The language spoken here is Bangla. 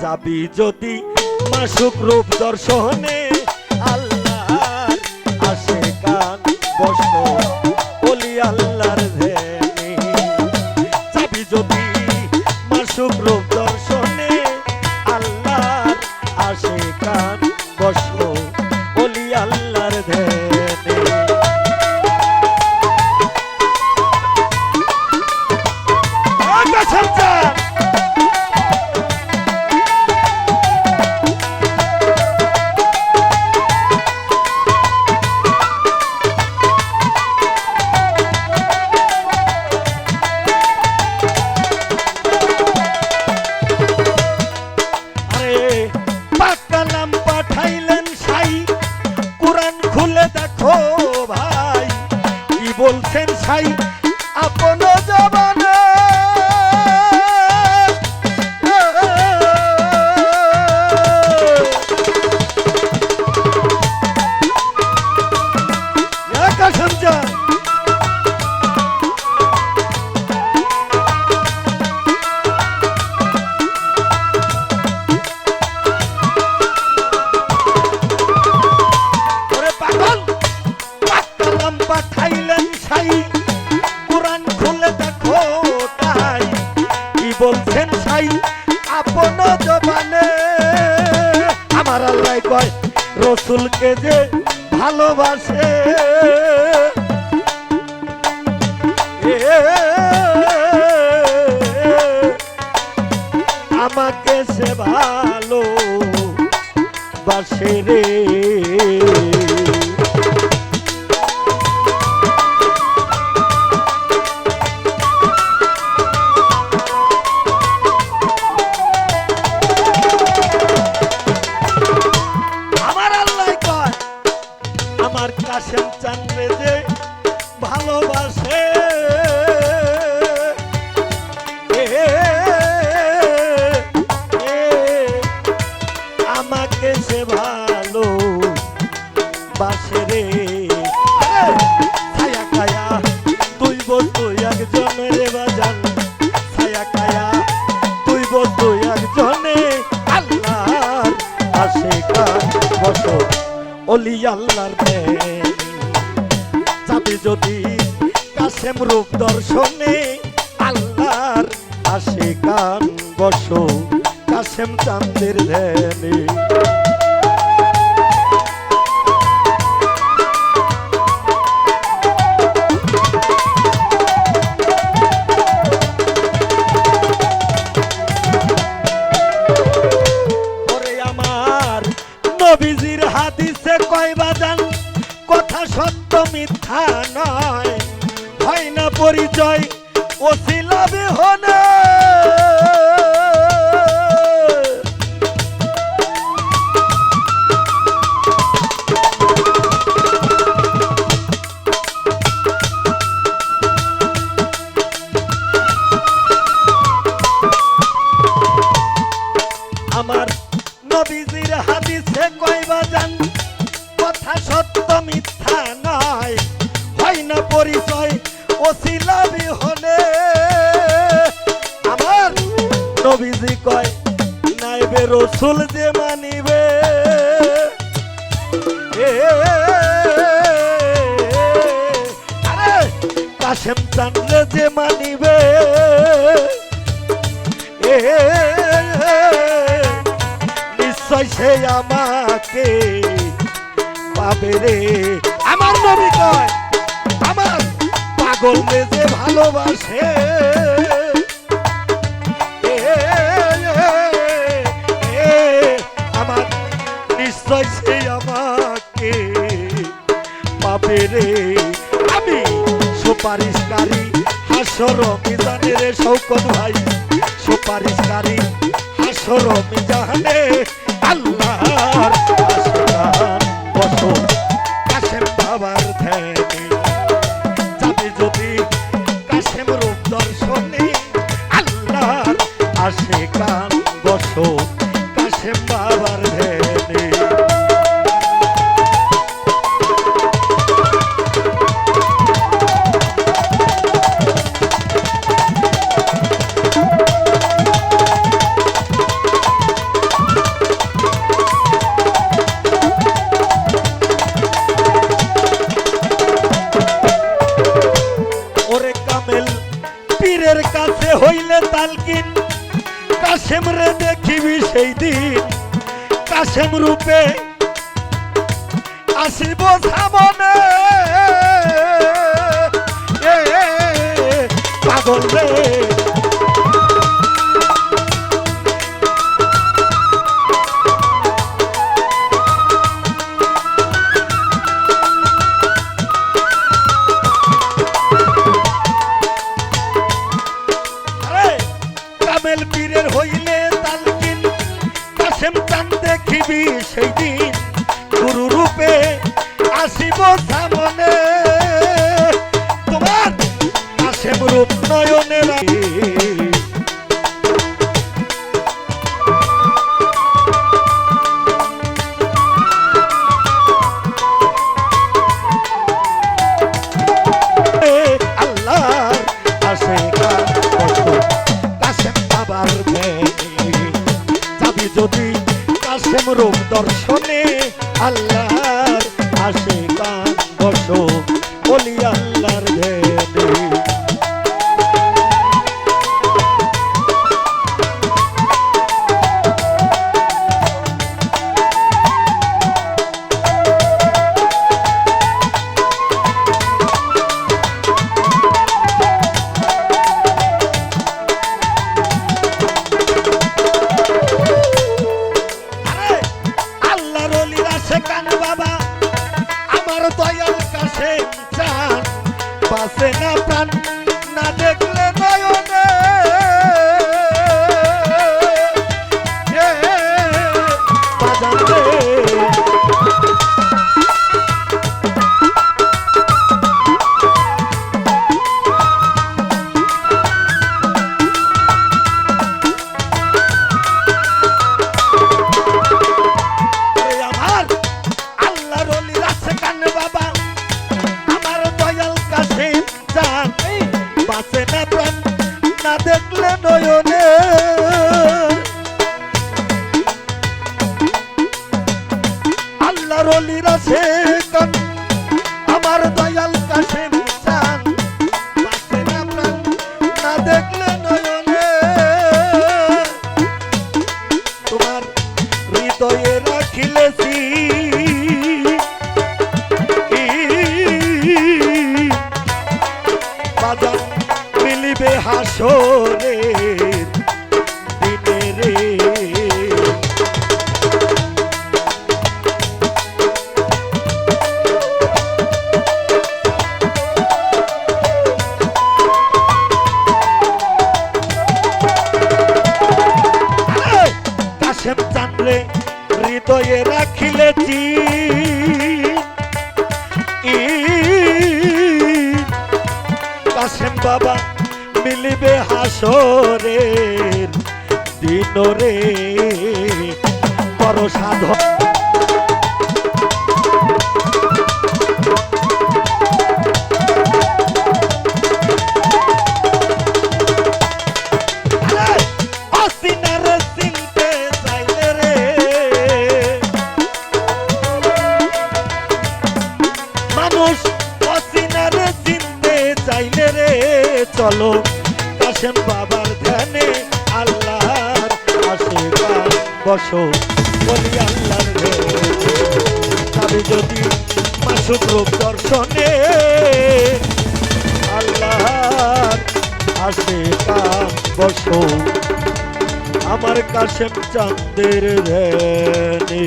যাবি যদি মাসুক রূপ দর্শনে আল্লাহর আশিকান বসো ওলি আল্লাহর ধ্যানে যাবি যদি মাসুক রূপ দর্শনে আল্লাহর আশিকান বসো ওলি আল্লাহর ধ্যানে বলছেন সাই আপন জবানে বলছেন সাই আপন জবানে আমার আল্লাহ কয় রসুলকে যে ভালোবাসে আমাকে সে ভালোবাসে রে কাশেম চাঁদরে যে ভালোবাসে আমাকে সে ভালোবাসে রে ছায়া কায়া তুই বন্ধু একজনে রে বাজান ছায়া কায়া তুই বন্ধু একজনে আল্লাহর আশিকান বসো ওলি আল্লাহর ধ্যানে যাবি যদি কাশেম রূপ দর্শনে আল্লাহর আশিকান বসো কাশেম চাঁদের ধ্যানে ওরে আমার নবীজির হাদিসে কয় বাজান কথা সত্য মিথ্যা নয় হয় না পরিচয় ওসিলা বিহনে আমার নবীজির হাদিসে কয় বাজান কথা সত্য মিথ্যা নয় হয় না পরিচয় ওসিলা বিহনে আমার নবীজি কয় নাইবে রসুল যে মানিবে আরে কাশেম চাঁদরে যে মানিবে নিশ্চয় সে আমাকে পাবে রে আমার নবী কয় আমার পাগল যে ভালোবাসে আমার নিশ্চয় সে আমাকে পাবে রে আমি সুপারিশকারী হাসর মিজানের শৌকত ভাই সুপারিশকারী হাসর মিজানে আল্লাহর আশিকান বসো কাশেম বাবার ধ্যানে যাবি যদি কাশেম রূপ দর্শনে আল্লাহর আশিকান বসো কাশেম বাবার ধ্যানে টানলে দেখিবি সেই দিন কাশেম রূপে আসিব সামনে পাগল রে কামেল পীরের হইলে তালকিন কাশেম চান দেখিবি সেই দিন গুরু রূপে আসিব সামনে তোমার কাশেম রূপ নয়নে আল্লাহ আসে কাশেম বাবার যাবি যদি কাশেম রূপ দর্শনে আল্লাহর আসে কান বসো বলি আল্লাহর ধ্যানে দয়াল কাশেম চান বাসে না প্রাণ না দেখলে নয়নে বাজান রে আমার আল্লাহর ওলির আছে কান বাবা আমার দয়াল কাশেম চান বাসে না প্রাণ না দেখলে নয়নে আল্লাহর ওলির আছে কান আমার দয়াল কাশেম চান বাসে না প্রাণ না দেখলে নয়নে তোমার হৃদয়ে রাখিলেছি বাজান মিলিবে হাসরের দিনে রে কাশেম চান্দ্রে হৃদয়ে রাখিলেছি কাশেম বাবা মিলিবে হাসরের দিন রে বড় সাধন চাইলে রে চলো কাশেম বাবার ধ্যানে আল্লাহর আশীর্বাদ বসো বলি আল্লাহর যাবি যদি মাসুক রূপ দর্শনে আল্লাহর আশীর্বাদ বসো আমার কাশেম চাঁদের ধ্যানে।